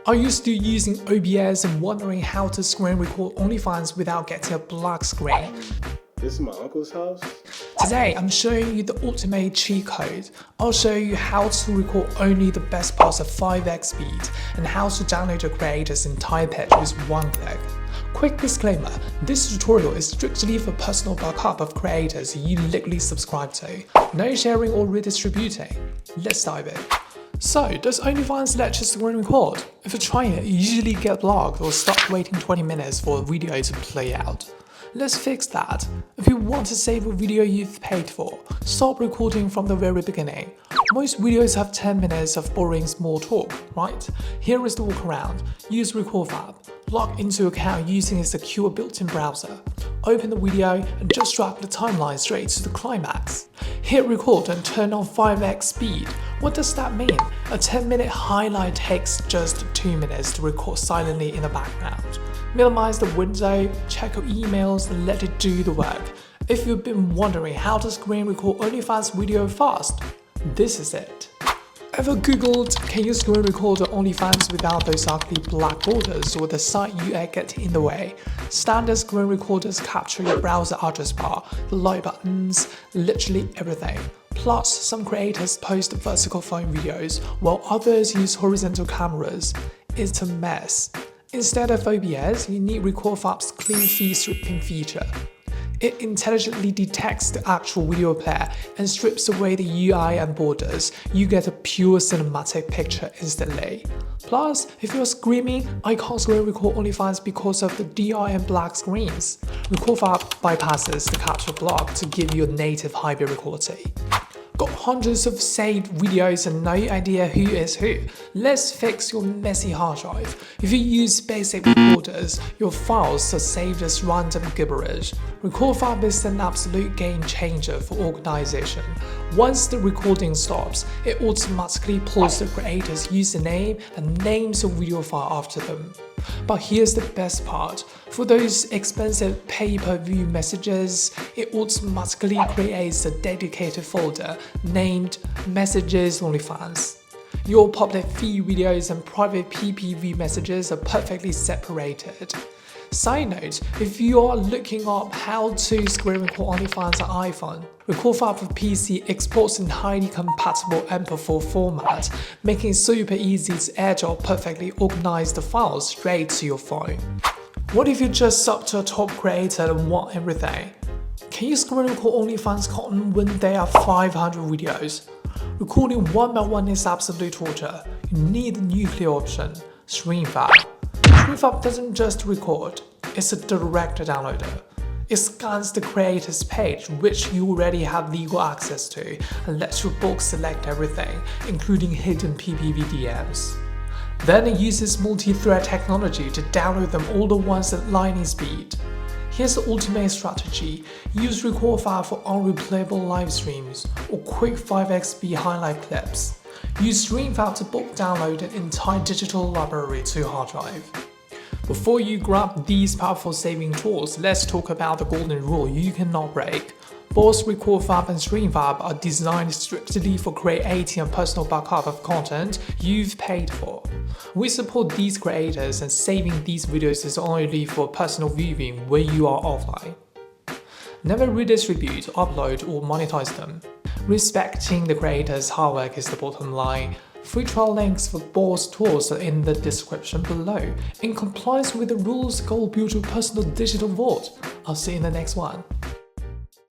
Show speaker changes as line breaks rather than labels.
Are you still using OBS and wondering how to screen record OnlyFans without getting a black screen?
This is my uncle's house.
Today, I'm showing you the ultimate cheat code. I'll show you how to record only the best parts at 5x speed and how to download your creator's entire pitch with one click. Quick disclaimer, this tutorial is strictly for personal backup of creators you legally subscribe to. No sharing or redistributing. Let's dive in. So, does OnlyFans let you screen record? If you're trying it, you usually get blocked or start waiting 20 minutes for a video to play out. Let's fix that. If you want to save a video you've paid for, stop recording from the very beginning. Most videos have 10 minutes of boring small talk, right? Here is the workaround. Use RecordFab. Log into your account using a secure built-in browser. Open the video and just drag the timeline straight to the climax. Hit record and turn on 5x speed. What does that mean? A 10-minute highlight takes just 2 minutes to record silently in the background. Minimize the window, check your emails and let it do the work. If you've been wondering how to screen record OnlyFans video fast, this is it. Ever googled, can you screen record OnlyFans without those ugly black borders or the site UI getting in the way? Standard screen recorders capture your browser address bar, the like buttons, literally everything. Plus, some creators post vertical phone videos, while others use horizontal cameras. It's a mess. Instead of OBS, you need RecordFab's clean feed stripping feature. It intelligently detects the actual video player and strips away the UI and borders. You get a pure cinematic picture instantly. Plus, if you're screaming, I can't screen record OnlyFans because of the DI and black screens, RecordFab bypasses the capture block to give you a native high video quality. Got hundreds of saved videos and no idea who is who? Let's fix your messy hard drive. If you use basic recorders, your files are saved as random gibberish. RecordFab is an absolute game changer for organization. Once the recording stops, it automatically pulls the creator's username and names a video file after them. But here's the best part. For those expensive pay-per-view messages, it automatically creates a dedicated folder named Messages OnlyFans. Your public feed videos and private PPV messages are perfectly separated. Side note, if you are looking up how to screen record OnlyFans on iPhone, RecordFab for PC exports in highly compatible MP4 format, making it super easy to airdrop perfectly organized files straight to your phone. What if you're just sub to a top creator and want everything? Can you screen record OnlyFans content when there are 500 videos? Recording one by one is absolute torture. You need the nuclear option, StreamFab. StreamFab doesn't just record, it's a direct downloader. It scans the creator's page, which you already have legal access to, and lets your book select everything, including hidden PPV DMs. Then it uses multi-thread technology to download them all at once at lightning speed. Here's the ultimate strategy. Use RecordFab for unreplayable live streams or quick 5x speed highlight clips. Use StreamFab to bulk download an entire digital library to your hard drive. Before you grab these powerful saving tools, let's talk about the golden rule you cannot break. Both RecordFab and StreamFab are designed strictly for creating a personal backup of content you've paid for. We support these creators, and saving these videos is only for personal viewing when you are offline. Never redistribute, upload or monetize them. Respecting the creator's hard work is the bottom line. Free trial links for both tools are in the description below. In compliance with the rules, go build your personal digital vault. I'll see you in the next one.